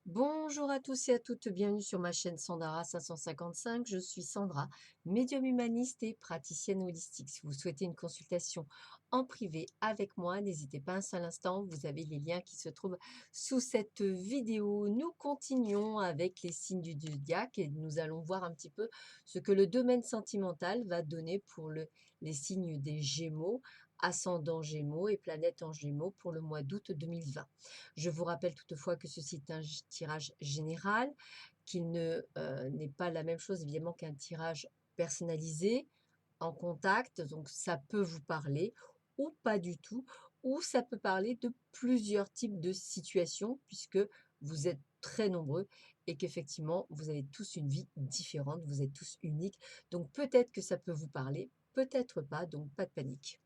Bonjour à tous et à toutes, bienvenue sur ma chaîne Sandara 555. Je suis Sandra, médium humaniste et praticienne holistique. Si vous souhaitez une consultation en privé avec moi, n'hésitez pas un seul instant, vous avez les liens qui se trouvent sous cette vidéo. Nous continuons avec les signes du zodiaque et nous allons voir un petit peu ce que le domaine sentimental va donner pour les signes des Gémeaux, ascendant Gémeaux et planète en Gémeaux pour le mois d'août 2020. Je vous rappelle toutefois que ceci est un tirage général, qu'il n'est pas la même chose évidemment qu'un tirage personnalisé, en contact, donc ça peut vous parler ou pas du tout, ou ça peut parler de plusieurs types de situations puisque vous êtes très nombreux et qu'effectivement vous avez tous une vie différente, vous êtes tous uniques. Donc peut-être que ça peut vous parler, peut-être pas, donc pas de panique.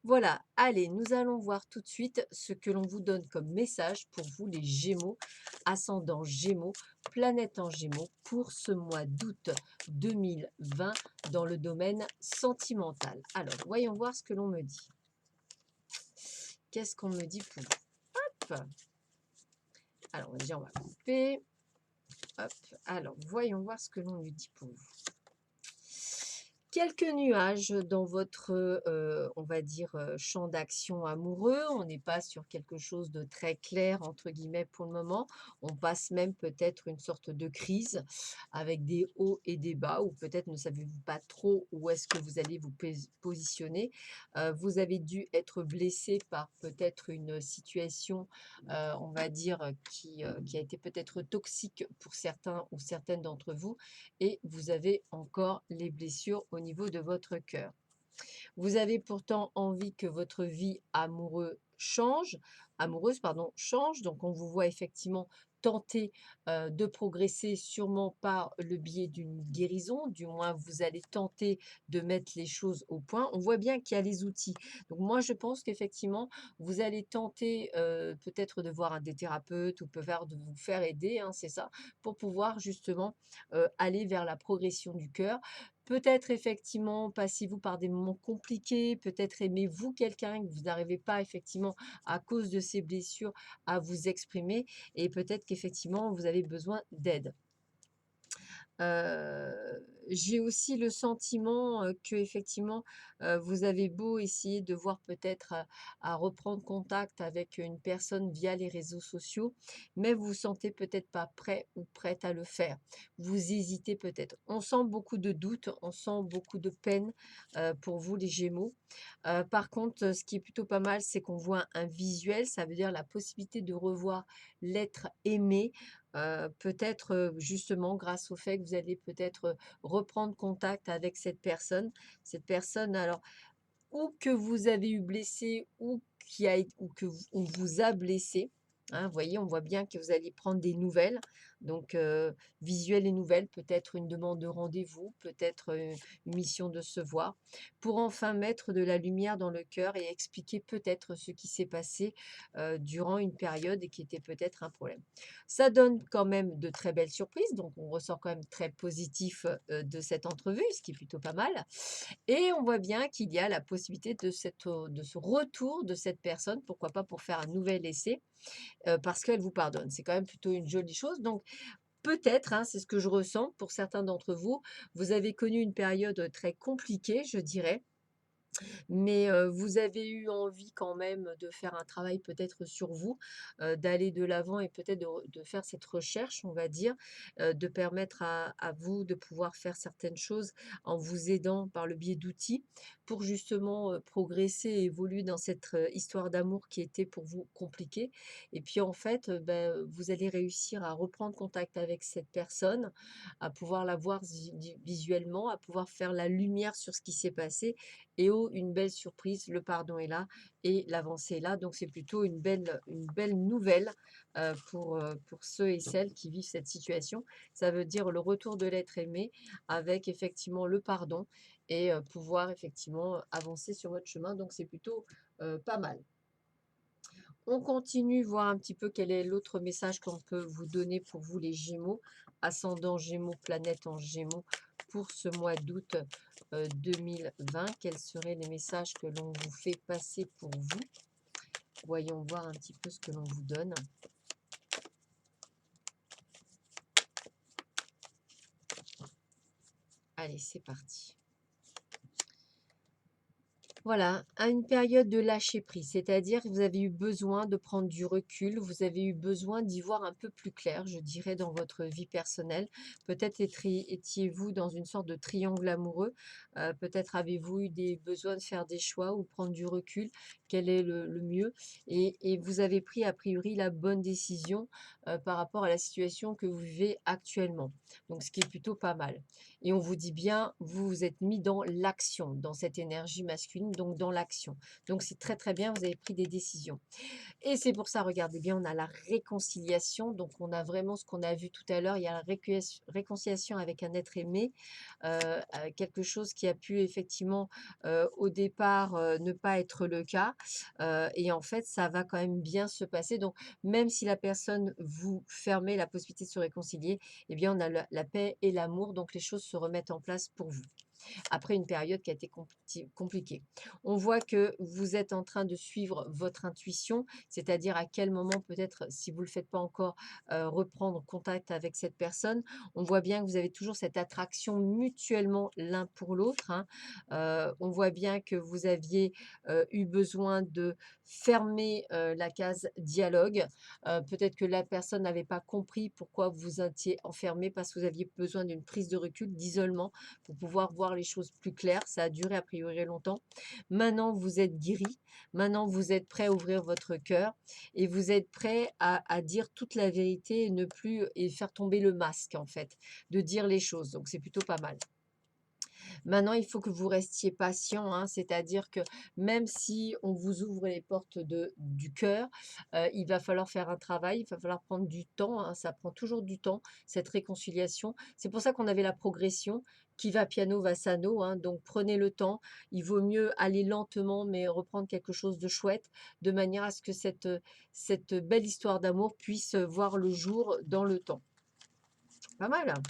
Voilà, allez, nous allons voir tout de suite ce que l'on vous donne comme message pour vous les Gémeaux, ascendant Gémeaux, planète en Gémeaux pour ce mois d'août 2020 dans le domaine sentimental. Alors, voyons voir ce que l'on me dit. Qu'est-ce qu'on me dit pour vous? Hop. Alors, déjà, on va couper. Hop. Alors, voyons voir ce que l'on me dit pour vous. Quelques nuages dans votre, on va dire, champ d'action amoureux. On n'est pas sur quelque chose de très «clair» entre guillemets pour le moment. On passe même peut-être une sorte de crise avec des hauts et des bas ou peut-être ne savez-vous pas trop où est-ce que vous allez vous positionner. Vous avez dû être blessé par peut-être une situation, on va dire, qui a été peut-être toxique pour certains ou certaines d'entre vous et vous avez encore les blessures au niveau de votre cœur. Vous avez pourtant envie que votre vie amoureuse pardon, change, donc on vous voit effectivement tenter de progresser sûrement par le biais d'une guérison, du moins vous allez tenter de mettre les choses au point. On voit bien qu'il y a les outils. Donc moi je pense qu'effectivement vous allez tenter peut-être de voir un des thérapeutes ou peut-être de vous faire aider, hein, c'est ça, pour pouvoir justement aller vers la progression du cœur. Peut-être effectivement passez-vous par des moments compliqués, peut-être aimez-vous quelqu'un que vous n'arrivez pas effectivement à cause de ces blessures à vous exprimer et peut-être qu'effectivement vous avez besoin d'aide. J'ai aussi le sentiment, qu'effectivement, vous avez beau essayer de voir peut-être à reprendre contact avec une personne via les réseaux sociaux, mais vous vous sentez peut-être pas prêt ou prête à le faire. Vous hésitez peut-être. On sent beaucoup de doutes, on sent beaucoup de peine, pour vous les Gémeaux. Par contre, ce qui est plutôt pas mal, c'est qu'on voit un visuel, ça veut dire la possibilité de revoir l'être aimé, peut-être, justement grâce au fait que vous allez peut-être, reprendre contact avec cette personne. Cette personne alors ou que vous avez eu blessé ou qui a ét ou que vous on vous a blessé, hein. Vous voyez, on voit bien que vous allez prendre des nouvelles, donc visuel et nouvelles, peut-être une demande de rendez-vous, peut-être, une mission de se voir, pour enfin mettre de la lumière dans le cœur et expliquer peut-être ce qui s'est passé, durant une période et qui était peut-être un problème. Ça donne quand même de très belles surprises, donc on ressort quand même très positif, de cette entrevue, ce qui est plutôt pas mal. Et on voit bien qu'il y a la possibilité de ce retour de cette personne, pourquoi pas pour faire un nouvel essai, parce qu'elle vous pardonne. C'est quand même plutôt une jolie chose. Donc peut-être, hein, c'est ce que je ressens pour certains d'entre vous, vous avez connu une période très compliquée, je dirais, mais vous avez eu envie quand même de faire un travail peut-être sur vous, d'aller de l'avant et peut-être de faire cette recherche, on va dire, de permettre à vous de pouvoir faire certaines choses en vous aidant par le biais d'outils pour justement, progresser et évoluer dans cette, histoire d'amour qui était pour vous compliquée et puis en fait, vous allez réussir à reprendre contact avec cette personne, à pouvoir la voir visuellement, à pouvoir faire la lumière sur ce qui s'est passé et oh, une belle surprise, le pardon est là et l'avancée est là. Donc c'est plutôt une belle nouvelle, pour ceux et celles qui vivent cette situation. Ça veut dire le retour de l'être aimé avec effectivement le pardon et pouvoir effectivement avancer sur votre chemin. Donc c'est plutôt, pas mal. On continue, voir un petit peu quel est l'autre message qu'on peut vous donner pour vous les Gémeaux, ascendant Gémeaux, planète en Gémeaux, pour ce mois d'août 2020. Quels seraient les messages que l'on vous fait passer pour vous? Voyons voir un petit peu ce que l'on vous donne. Allez, c'est parti. Voilà, à une période de lâcher prise, c'est-à-dire que vous avez eu besoin de prendre du recul, vous avez eu besoin d'y voir un peu plus clair, je dirais, dans votre vie personnelle. Peut-être étiez-vous dans une sorte de triangle amoureux, peut-être avez-vous eu des besoins de faire des choix ou prendre du recul, quel est le mieux, et vous avez pris a priori la bonne décision par rapport à la situation que vous vivez actuellement. Donc ce qui est plutôt pas mal. Et on vous dit bien, vous vous êtes mis dans l'action, dans cette énergie masculine, donc dans l'action. Donc c'est très très bien, vous avez pris des décisions. Et c'est pour ça, regardez bien, on a la réconciliation. Donc, on a vraiment ce qu'on a vu tout à l'heure. Il y a la réconciliation avec un être aimé, quelque chose qui a pu effectivement, au départ, ne pas être le cas. Et en fait, ça va quand même bien se passer. Donc, même si la personne vous fermait la possibilité de se réconcilier, eh bien, on a la paix et l'amour. Donc, les choses se remettent en place pour vous après une période qui a été compliquée. On voit que vous êtes en train de suivre votre intuition, c'est-à-dire à quel moment peut-être, si vous ne le faites pas encore, reprendre contact avec cette personne. On voit bien que vous avez toujours cette attraction mutuellement l'un pour l'autre, hein. On voit bien que vous aviez eu besoin de fermer la case dialogue. Peut-être que la personne n'avait pas compris pourquoi vous étiez enfermé parce que vous aviez besoin d'une prise de recul, d'isolement pour pouvoir voir les choses plus claires. Ça a duré a priori longtemps. Maintenant, vous êtes guéri. Maintenant, vous êtes prêt à ouvrir votre cœur et vous êtes prêt à dire toute la vérité et ne plus et faire tomber le masque en fait, de dire les choses. Donc, c'est plutôt pas mal. Maintenant, il faut que vous restiez patient, hein, c'est-à-dire que même si on vous ouvre les portes du cœur, il va falloir faire un travail, il va falloir prendre du temps, hein, ça prend toujours du temps, cette réconciliation. C'est pour ça qu'on avait la progression qui va piano va sano, hein, donc prenez le temps. Il vaut mieux aller lentement, mais reprendre quelque chose de chouette, de manière à ce que cette belle histoire d'amour puisse voir le jour dans le temps. Pas mal, hein.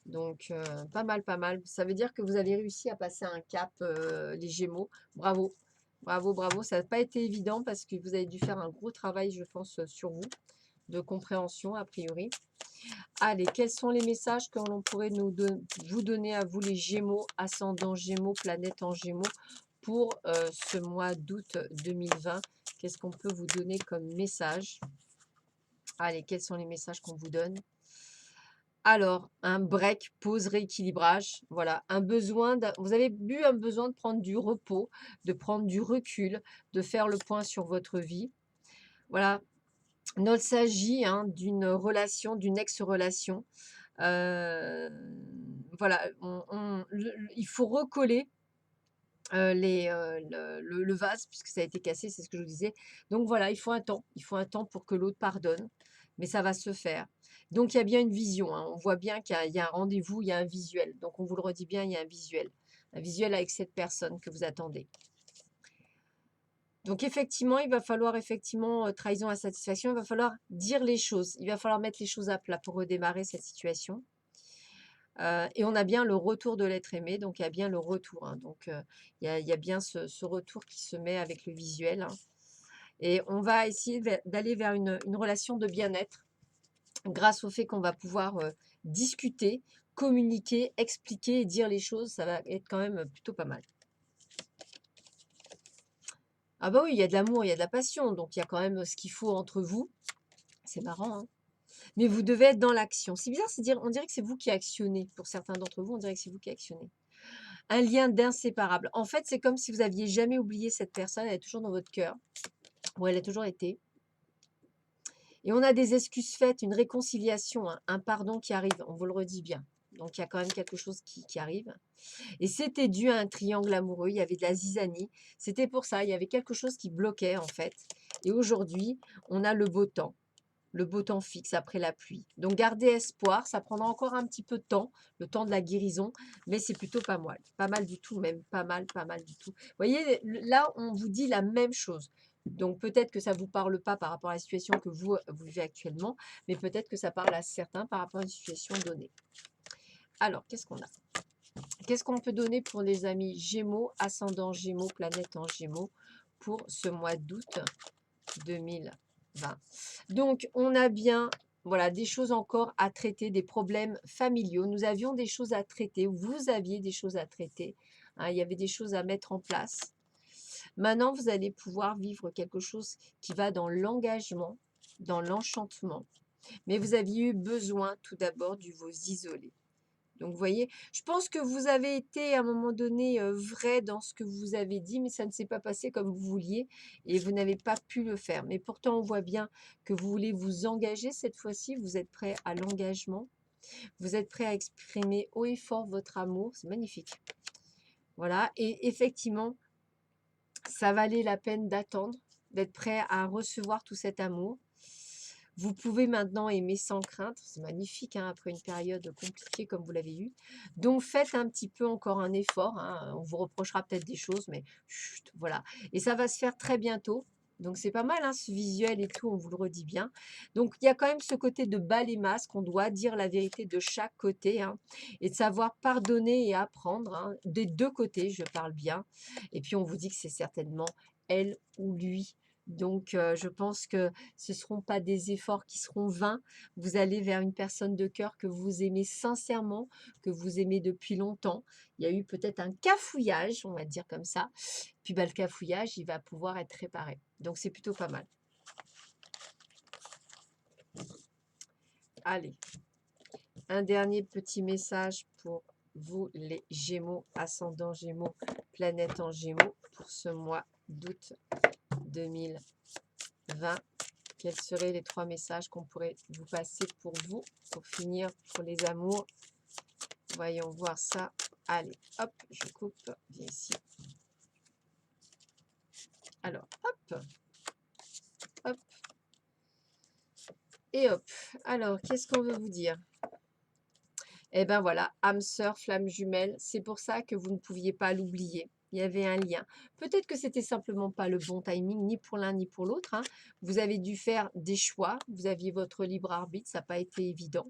Donc, pas mal, pas mal. Ça veut dire que vous avez réussi à passer un cap, les Gémeaux. Bravo, bravo, bravo. Ça n'a pas été évident parce que vous avez dû faire un gros travail, je pense, sur vous, de compréhension a priori. Allez, quels sont les messages que l'on pourrait vous donner à vous les Gémeaux, ascendant Gémeaux, planète en Gémeaux, pour ce mois d'août 2020? Qu'est-ce qu'on peut vous donner comme message? Allez, quels sont les messages qu'on vous donne? Alors, un break, pause, rééquilibrage, voilà, un besoin vous avez eu un besoin de prendre du repos, de prendre du recul, de faire le point sur votre vie. Voilà, il s'agit, hein, d'une relation, d'une ex-relation. Heu, voilà, il faut recoller, le vase puisque ça a été cassé, c'est ce que je vous disais. Donc voilà, il faut un temps pour que l'autre pardonne, mais ça va se faire. Donc il y a bien une vision, hein, on voit bien qu'il y a un rendez-vous, il y a un visuel. Donc on vous le redit bien, il y a un visuel avec cette personne que vous attendez. Donc effectivement, il va falloir effectivement, trahison, insatisfaction, il va falloir dire les choses, il va falloir mettre les choses à plat pour redémarrer cette situation. Et on a bien le retour de l'être aimé, donc il y a bien le retour, hein, donc il y a bien ce retour qui se met avec le visuel, hein, et on va essayer d'aller vers une relation de bien-être grâce au fait qu'on va pouvoir, discuter, communiquer, expliquer et dire les choses, ça va être quand même plutôt pas mal. Ah bah oui, il y a de l'amour, il y a de la passion, donc il y a quand même ce qu'il faut entre vous. C'est marrant, hein? Mais vous devez être dans l'action. C'est bizarre, on dirait que c'est vous qui actionnez. Pour certains d'entre vous, on dirait que c'est vous qui actionnez. Un lien d'inséparable. En fait, c'est comme si vous aviez jamais oublié cette personne, elle est toujours dans votre cœur, ou elle a toujours été. Et on a des excuses faites, une réconciliation, un pardon qui arrive, on vous le redit bien. Donc il y a quand même quelque chose qui arrive. Et c'était dû à un triangle amoureux, il y avait de la zizanie. C'était pour ça, il y avait quelque chose qui bloquait en fait. Et aujourd'hui, on a le beau temps fixe après la pluie. Donc gardez espoir, ça prendra encore un petit peu de temps, le temps de la guérison, mais c'est plutôt pas mal du tout, même pas mal du tout. Vous voyez, là, on vous dit la même chose. Donc peut-être que ça ne vous parle pas par rapport à la situation que vous vivez actuellement, mais peut-être que ça parle à certains par rapport à une situation donnée. Alors, qu'est-ce qu'on a? Qu'est-ce qu'on peut donner pour les amis Gémeaux, ascendant Gémeaux, planète en Gémeaux, pour ce mois d'août 2020? Donc, on a bien, Voilà, des choses encore à traiter, des problèmes familiaux. Nous avions des choses à traiter, vous aviez des choses à traiter, hein, il y avait des choses à mettre en place. Maintenant, vous allez pouvoir vivre quelque chose qui va dans l'engagement, dans l'enchantement. Mais vous aviez eu besoin tout d'abord de vous isoler. Donc, vous voyez, je pense que vous avez été à un moment donné vrai dans ce que vous avez dit, mais ça ne s'est pas passé comme vous vouliez et vous n'avez pas pu le faire. Mais pourtant, on voit bien que vous voulez vous engager cette fois-ci. Vous êtes prêt à l'engagement. Vous êtes prêt à exprimer haut et fort votre amour. C'est magnifique. Voilà. Et effectivement, ça valait la peine d'attendre, d'être prêt à recevoir tout cet amour. Vous pouvez maintenant aimer sans crainte. C'est magnifique, hein, après une période compliquée comme vous l'avez eue. Donc, faites un petit peu encore un effort, hein. On vous reprochera peut-être des choses, mais chut, voilà. Et ça va se faire très bientôt. Donc, c'est pas mal, hein, ce visuel et tout, on vous le redit bien. Donc, il y a quand même ce côté de bas les masques. On doit dire la vérité de chaque côté, hein, et de savoir pardonner et apprendre, hein, des deux côtés, je parle bien. Et puis, on vous dit que c'est certainement elle ou lui. Donc, je pense que ce ne seront pas des efforts qui seront vains. Vous allez vers une personne de cœur que vous aimez sincèrement, que vous aimez depuis longtemps. Il y a eu peut-être un cafouillage, on va dire comme ça. Puis bah, le cafouillage, il va pouvoir être réparé. Donc, c'est plutôt pas mal. Allez, un dernier petit message pour vous, les Gémeaux, ascendant Gémeaux, planète en Gémeaux, pour ce mois d'août 2020. Quels seraient les 3 messages qu'on pourrait vous passer pour vous, pour finir, pour les amours? Voyons voir ça. Allez, hop, je coupe. Viens ici. Alors, hop, hop, et hop. Alors, qu'est-ce qu'on veut vous dire? Eh bien voilà, âme sœur, flamme jumelle, c'est pour ça que vous ne pouviez pas l'oublier. Il y avait un lien. Peut-être que c'était simplement pas le bon timing, ni pour l'un ni pour l'autre, hein. Vous avez dû faire des choix, vous aviez votre libre arbitre, ça n'a pas été évident.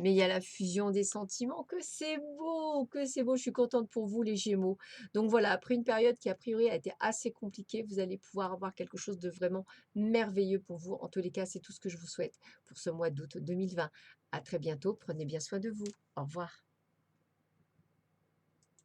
Mais il y a la fusion des sentiments, que c'est beau, que c'est beau. Je suis contente pour vous, les Gémeaux. Donc voilà, après une période qui a priori a été assez compliquée, vous allez pouvoir avoir quelque chose de vraiment merveilleux pour vous. En tous les cas, c'est tout ce que je vous souhaite pour ce mois d'août 2020. À très bientôt, prenez bien soin de vous. Au revoir.